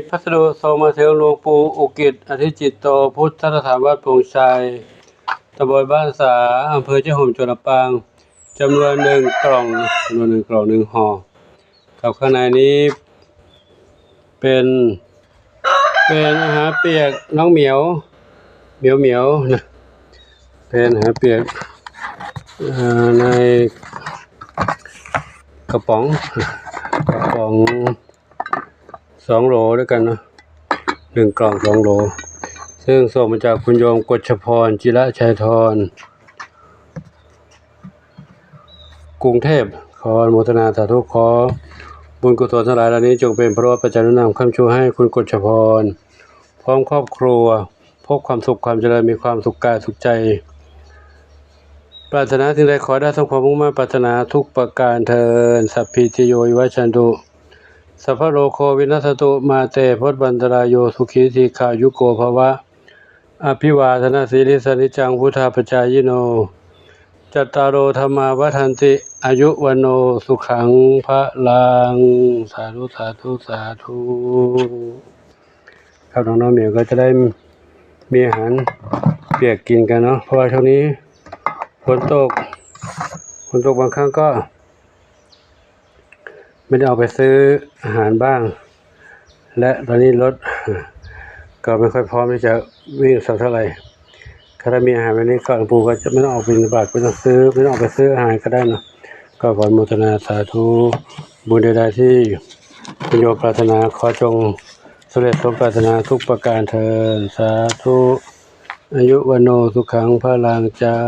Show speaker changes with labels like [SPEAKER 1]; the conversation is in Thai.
[SPEAKER 1] พัสดุส่งมาถึงหลวงปู่อุกิจอธิจิตโตพุทธสถานวัดโป่งชัยตำบลบ้านสาอำเภอเจ้าห่มจังหวัดลำปางจำนวน1 กล่อง1 ห่อกับข้างในนี้เป็นอาหารเปียกน้องเหมียวนะเป็นอาหารเปียกในกระป๋อง2 โหลด้วยกันนะ1 กล่อง 2 โหลซึ่งส่งมาจากคุณโยมกฤษพรจิระชัยธรกรุงเทพขออนุโมทนาสาธุขอบุญกุศลทั้งหลายเหล่านี้จงเป็นพระปัจจัยนำค้ำชูให้คุณกฤษพรพร้อมครอบครัวพบความสุขความเจริญมีความสุขกายสุขใจปรารถนาสิ่งใดขอได้สมความมุ่งมั่นปรารถนาทุกประการเทินสัพพิติโยวิวัชชันตุสัพพะโลโควินัสสตุมาเตภวัฏวันตรายโยสุขีทีขายุโกภวะอภิวาทนาสีลิสนิจังพุทธาปจายโนจัตตารโอธรรมาวัฏันติอายุวันโนสุขังพระลังสาธุครับน้องๆเหมียวก็จะได้มีอาหารเปียกกินกันเนาะเพราะว่าช่วงนี้ฝนตกบางครั้งก็ไม่ได้ออกไปซื้ออาหารบ้างและตอนนี้รถก็ไม่ค่อยพร้อมที่จะวิ่งสักเท่าไหร่ถ้ามีอาหารแบบนี้ก็หลวงปู่ก็จะไม่ต้องออกบิณฑบาตไม่ต้องออกไปซื้ออาหารก็ได้นะก็ขออนุโมทนาสาธุบุญใดๆที่คุณโยมปรารถนาขอจงสำเร็จสมปรารถนาทุกประการเถิดสาธุอายุวันโนสุขังพระลังเจ้า